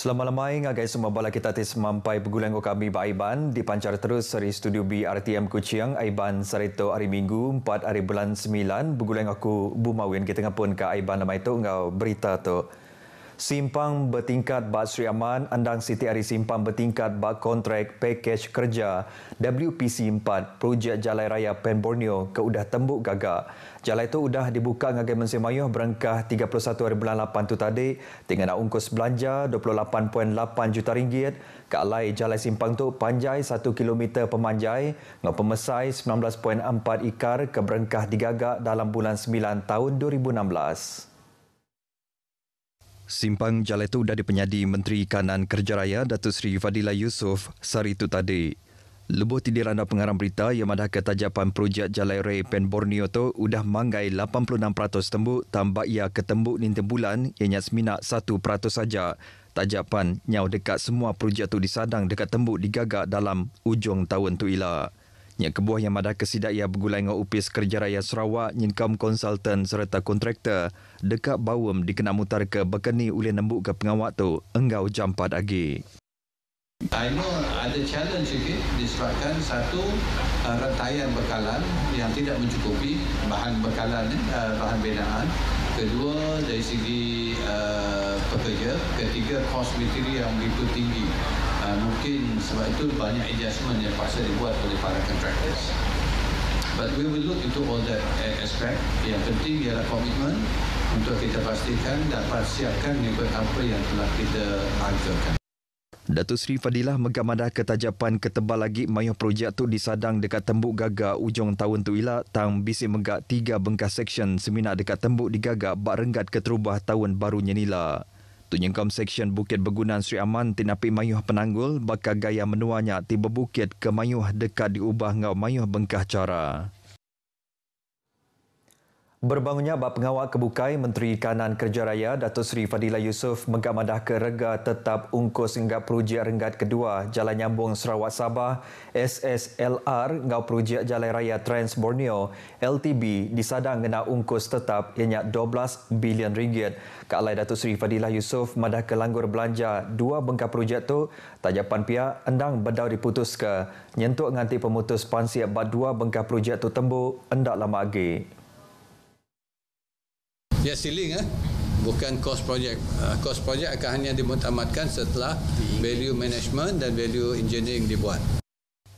Selamat lemai ngagai semua bala kita tis mampai pegulang kami Aiban dipancar terus dari studio B RTM Kuching Aiban sarito hari Minggu 4 hari bulan 9 pegulang aku Bumawin kita ngapun ke Aiban nama itu ngau berita tu simpang bertingkat bak Sri Aman andang Siti Ari simpang bertingkat bak kontrak pakej kerja WPC 4 projek Jalan Raya Pen Borneo ke udah tembuk gagak. Jalan itu udah dibuka ngagai Mesin Mayuh berangkah 31 hari bulan 8 tu tadi dengan nak ungkus belanja 28.8 juta ringgit. Ke alai jalan simpang tu panjai 1 km pemanjai ngau pemesai 19.4 ikar ke berangkah digagak dalam bulan 9 tahun 2016. Simpang jalan itu sudah dipenyadi Menteri Kanan Kerja Raya Datuk Seri Fadilah Yusof sehari itu tadi. Lebuh tidir anda pengarang berita yang madah ketajapan projek Jalan Raya Pen Borneo tu udah manggai 86% tembuk tambah ia ketembuk ni bulan ianya seminak 1% saja. Tajapan nyau dekat semua projek tu disadang dekat tembuk digagak dalam ujung tahun tu ila. Yang kebuah yang madah kesidak ia bergulai dengan Upis Kerja Raya Sarawak nyingkam konsultan serta kontraktor dekat bawam dikena mutar ke Bekeni oleh nembuk ke pengawak tu enggau jam 4 pagi. I know ada challenge sikit disebabkan satu rantaian bekalan yang tidak mencukupi bahan bekalan bahan binaan, kedua dari segi pekerja, ketiga kos material yang begitu tinggi. Mungkin sebab itu banyak adjustment yang paksa dibuat oleh para contractors. But we will look into all that aspect. Yang penting ialah komitmen untuk kita pastikan dapat siapkan mengikut apa yang telah kita anggarkan. Datuk Seri Fadilah megamadah ketajapan ketebal lagi mayuh projek tu disadang dekat tembuk gagak ujung tahun tu ila tang bisi megak 3 bengkas seksyen seminar dekat tembuk digagak bak renggat keterubah tahun barunya nila. Tu nyengkam seksyen Bukit Begunan Sri Aman tinapi mayuh penanggul bakal gaya menuanya tiba bukit ke mayuh dekat diubah ngau mayuh bengkah cara. Berbangunnya bab pengawal kebukai Menteri Kanan Kerja Raya Datuk Seri Fadilah Yusof megamadah ke rega tetap ungkus hingga projek renggat kedua Jalan Nyambung Sarawak Sabah SSLR ngau projek Jalan Raya Trans Borneo LTB disadang kena ungkus tetap ianya 12 bilion ringgit. Ke alai Datuk Seri Fadilah Yusof madah ke langgur belanja dua bengkak projek tu tajapan pihak endang bedau diputus ke nyentuk nganti pemutus pansiap bab dua bengkak projek tu tembuk endak lama lagi. Ya ceiling bukan cost project. Cost project akan hanya dimutamatkan setelah value management dan value engineering dibuat.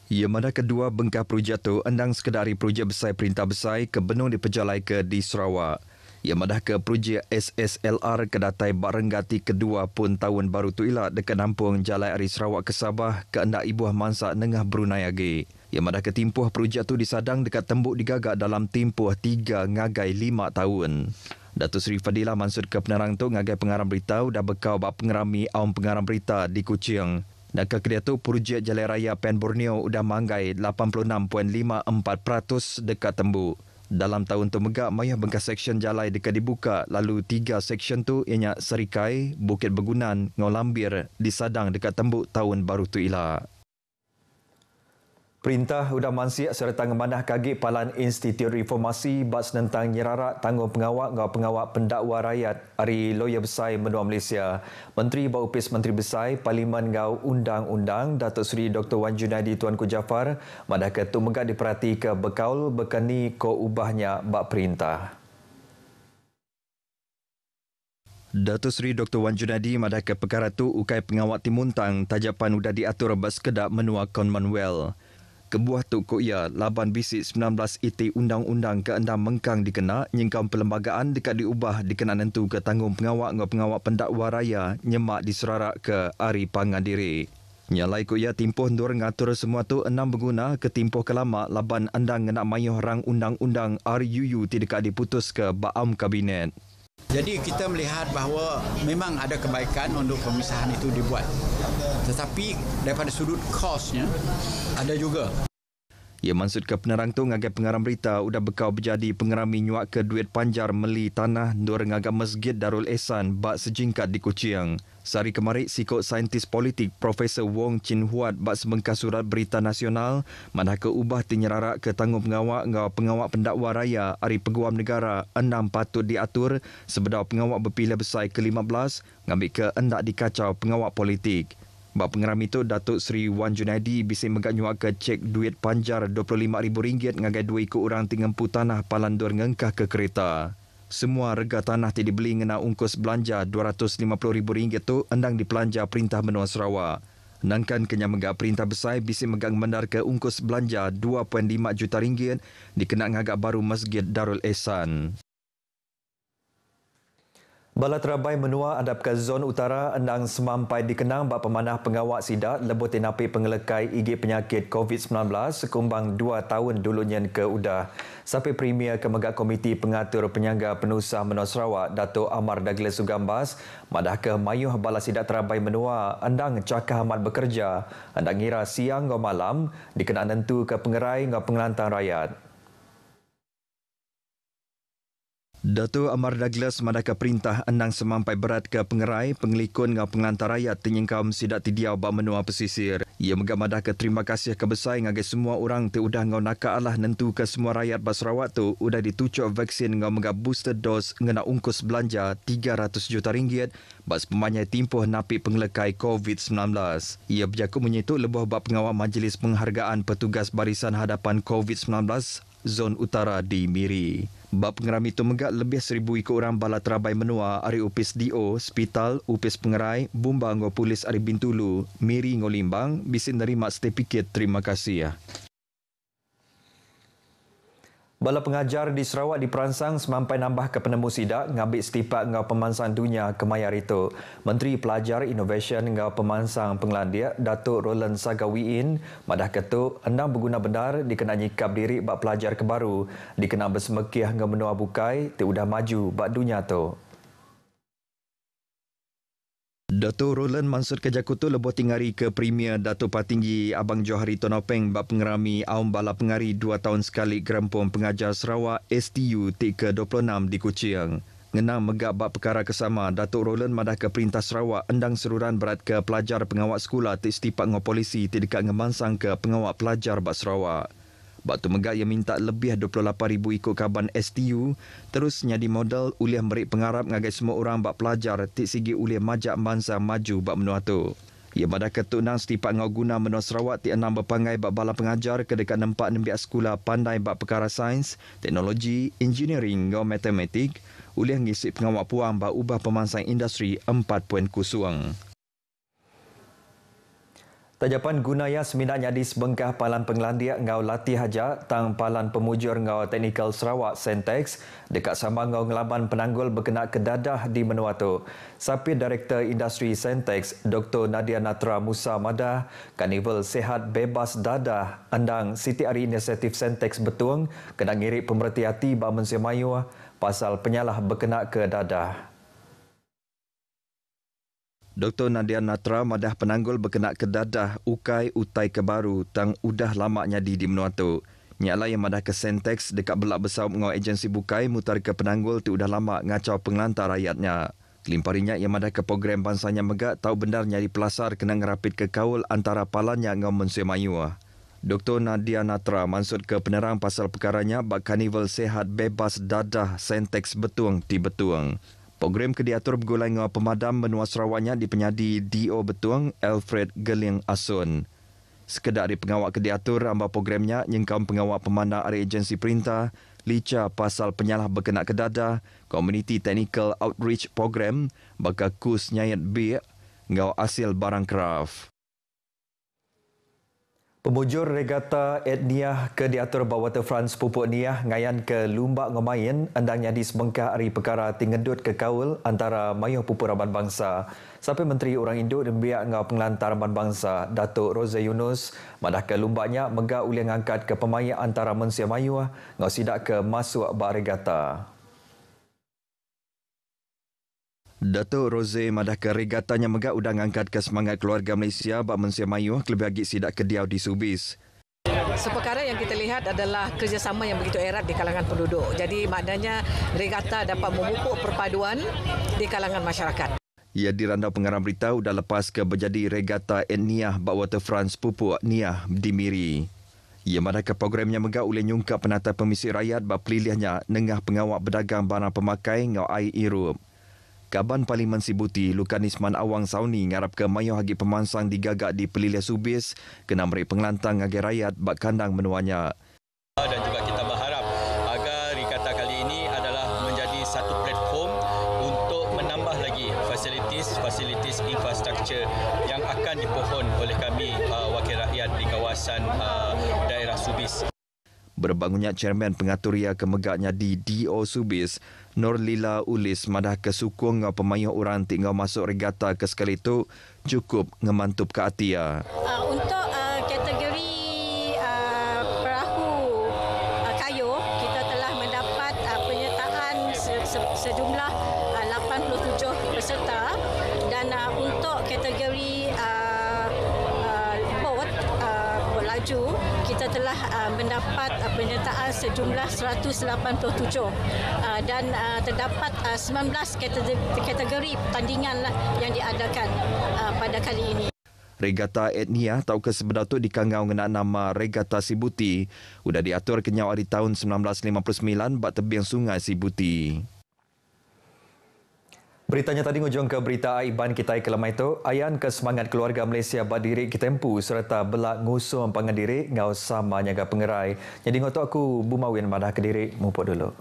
Ia mana kedua bengkah projek tu endang sekedari projek besar perintah besar ke benung diperjalai ke di Sarawak. Ia madah ke projek SSLR kedatai barenggati kedua pun tahun baru tu ila dekat nampung Jalan Ari Sarawak ke Sabah ke endak ibuah mansak nengah Brunei agi. Ia madah ke timpuh projek tu disadang dekat tembuk digagak dalam timpuh 3 ngagai 5 tahun. Datuk Seri Fadilah maksud ke penerang tu ngagai pengarang berita dah bekau bak pengerami awam pengarang berita di Kuching. Dan ke kedua tu projek Jalan Raya Pen Borneo udah manggai 86.54% dekat tembuk. Dalam tahun tu megak mayah bengkas seksyen jalan dekat dibuka lalu 3 seksyen tu ianya Serikai, Bukit Begunan, Ngau Lambir disadang dekat tembuk tahun baru tu ila. Perintah udah mansiak serta ngemanah kagi Palan Institut Reformasi bas tentang nyerarak tanggung pengawak ngau pengawak pendakwa rakyat Ari Lawyer Besar Menua Malaysia. Menteri Baupis Menteri Besar Parlimen ngau Undang-Undang Datuk Seri Dr. Wan Junaidi Tuanku Jaafar madah ketu megak diperhati ke bekaul bekeni ko ubahnya bak perintah. Datuk Seri Dr. Wan Junaidi madah ke perkara tu ukai pengawak Timuntang tajapan udah diatur bas kedak menua Commonwealth. Kebuah tu koya laban bisik 19 iti undang-undang ke-6 mengkang dikena nyingkam perlembagaan dekat diubah dikena nentu ke tanggung pengawak ngau pengawak pendakwa raya nyemak diserarak ke Ari Pangandiri. Nyalai koya timpuh ndur ngatur semua tu 6 berguna ke timpuh kelama laban andang ngena mayuh rang undang-undang RUU tidak diputus ke Baam Kabinet. Jadi kita melihat bahawa memang ada kebaikan untuk pemisahan itu dibuat. Tetapi daripada sudut kosnya ada juga. Ia maksud ke penerang tu ngagai pengaram berita udah bekau berjadi pengerami nyuak ke duit panjar meli tanah nur ngagai Masjid Darul Ehsan bak sejingkat di Kuching. Sehari kemarin, sikut saintis politik Profesor Wong Chin Huat bak sebengkah surat berita nasional manah ke ubah tinyerarak ke tanggung pengawak pendakwa raya Ari Peguam Negara 6 patut diatur sebedau pengawak berpilih besar ke-15 ngambil ke endak dikacau pengawak politik. Bak pengeram itu, Datuk Seri Wan Junaidi bising megak nyuak ke cek duit panjar RM25,000 ngagai 2 ikut orang tingempu tanah palandur ngengkah ke kereta. Semua rega tanah tidak dibeli ngena ungkus belanja RM250,000 tu endang dipelanja Perintah Menua Sarawak. Nangkan kenyang megak perintah besar bising megak mendar ke ungkus belanja RM2.5 juta dikena ngagak baru Masjid Darul Ehsan. Bala Terabai Menua adap ke Zon Utara endang semampai dikenang bak pemanah pengawak sidak lebut tinapi pengelekai igi penyakit COVID-19 sekumbang 2 tahun dulunya ke udah. Sampai Premier Kemegak Komiti Pengatur Penyangga Penusah Menua Sarawak, Datuk Amar Douglas Sugambas, madah ke mayuh bala sidak Terabai Menua endang cakah amat bekerja, endang ngira siang atau malam dikenang nentu ke pengerai atau pengelantang rakyat. Datuk Amar Douglas madaka perintah endang semampai berat ke pengerai, pengelikun dengan pengantar rakyat tinyengkam sidak tidiau bak menua pesisir. Ia megak madaka terima kasih kebesar ngagai semua orang tu udah ngau nakak Allah nentu ke semua rakyat bas Sarawak tu udah ditucuk vaksin ngau megak booster dose ngena ungkus belanja RM300 juta bas pemanyai timpuh napi pengelekai COVID-19. Ia berjakut menyitu lebuh bak pengawal Majlis Penghargaan Petugas Barisan Hadapan COVID-19 Zon Utara di Miri. Bab pengeram itu megak lebih 1,000 ikut orang bala Terabai Menua Ari Upis DO, Hospital, Upis Pengerai, Bumba ngau Polis Ari Bintulu, Miri ngau Limbang, bisin nerima sertifikat terima kasih. Bala pengajar di Sarawak diperansang semampai nambah ke penemu sidak ngambil setipak ngau pemansang dunia ke mayar itu. Menteri Pelajar Innovation ngau pemansang Penglandia Datuk Roland Sagawiin madah ketuk endang berguna benar dikena nyikap diri bak pelajar kebaru dikena bersemekih ngau menua bukai udah maju bak dunia tu. Datuk Roland Mansur Kejakutu lebuh tingari ke Premier Datuk Patinggi Abang Johari Tonopeng bak pengerami Aum Bala Pengari 2 tahun sekali Gerempung Pengajar Sarawak STU ke-26 di Kuching. Ngenang megak bak perkara kesama, Datuk Roland madah ke Perintah Sarawak endang seruran berat ke pelajar pengawak sekolah tik setipak ngau polisi tik dekat ngemansang ke pengawak pelajar bak Sarawak. Bak tu megak ia minta lebih 28,000 ikut kaban STU terus nyadi modal uliah merik pengarap ngagai semua orang bak pelajar tik sigi uliah majak bangsa maju bak menua tu. Ia badak ketuk nang setipak ngau guna Menua Sarawak tik enam berpangai bak bala pengajar ke dekat nempak nembiak sekolah pandai bak perkara sains, teknologi, engineering ngau matematik uliah ngisi pengawak puang bak ubah pemansang industri 4.0. Tajapan gunaya seminat nyadi sebengkah Palan Penglandia ngau latih haja tang Palan Pemujur ngau Teknikal Sarawak Sentex dekat sama ngau ngelaban penanggul berkenaan kedadah di menua tu. Sapi Direktur Industri Sentex Dr. Nadia Natra Musa Madah Karnival Sehat Bebas Dadah endang Siti Ari Inisiatif Sentex Betuang kena ngirik pemerhati hati bak Mensia Mayu pasal penyalah berkenaan ke dadah. Dr. Nadia Natra madah penanggul berkenaan ke dadah ukai utai kebaru tang udah lama nyadi di menua tu. Nyala yang madah ke Sentex dekat belak besar ngau agensi bukai mutar ke penanggul tu udah lama ngacau pengelantar rakyatnya. Kelimparinya yang madah ke program bansanya megak tahu benar nyari pelasar kena ngerapit ke kaul antara palannya ngau Mensia Mayu. Dr. Nadia Natra maksud ke penerang pasal perkaranya bak Karnival Sehat Bebas Dadah Sentex Betuang di Betuang. Program ke diatur bergulai dengan pemadam Menua Sarawaknya di penyadi DO Betuang Alfred Geling Asun. Sekedar di pengawak ke diatur amba programnya nyengkam pengawak pemandang area agensi perintah lica pasal penyalah berkenaan ke dadah Community Technical Outreach Program baka kus nyayat B ngau hasil barang kraft. Pemujur regata etniah ke diatur bawah Waterfront Pupuk Niah ngayan ke Lumbak Ngomayin endang nyadi sebengkah hari perkara tingedut ke kaul antara mayuh pupuk Raban Bangsa. Sampai Menteri Orang Induk dan biak ngau pengelantar Raban Bangsa Datuk Roza Yunus madah ke Lumbaknya megak uliah ngangkat ke pemaya antara Mensia Mayu ngau sidak ke masuk bak regata. Datuk Rose madah ke regatanya megak udang angkat ke semangat keluarga Malaysia bak Mensia Mayu kelebih lagi sidak ke diau di Subis. Seperkara yang kita lihat adalah kerjasama yang begitu erat di kalangan penduduk. Jadi maknanya regata dapat memupuk perpaduan di kalangan masyarakat. Ia dirandau pengarang berita sudah lepas ke berjadi regata etniah bak waterfront Pupuk Niah di Miri. Ia manakah programnya megak oleh nyungkap penata pemisi rakyat bak pelilihnya nengah pengawak berdagang barang pemakai ngau air Europe. Kaban Parlimen Sibuti, Lukan Isman Awang Sauni ngarap ke mayau hagi pemansang digagak di pelilih Subis kena meri pengelantang agar rakyat bak kandang menuanya. Dan juga kita berharap agar regata kali ini adalah menjadi satu platform untuk menambah lagi fasilitis infrastruktur yang akan dipohon oleh kami wakil rakyat di kawasan daerah Subis. Berbangunnya Chairman Pengaturia kemegaknya di DO Subis, Norlila Ulis madah kesukung ngau pemayuh orang tinggal masuk regata ke sekali itu cukup ngemantup ke atia. Untuk kategori perahu kayu, kita telah mendapat penyertaan sejumlah 87 peserta dan untuk kategori boat berlaju, kita telah mendapat penyertaan sejumlah 187 dan terdapat 19 kategori pertandingan yang diadakan pada kali ini. Regata etniah tau ke sebenar tu dikangau dengan nama Regata Sibuti sudah diatur kenyau di tahun 1959 bak tebing sungai Sibuti. Beritanya tadi ngujung ke berita Aiban kita ke lemah itu. Ayan ke semangat keluarga Malaysia berdiri ke tempu serta belak ngusung pengendiri ngau sama nyaga pengerai. Jadi ngotok aku Bumawin madah ke diri mumpuk dulu.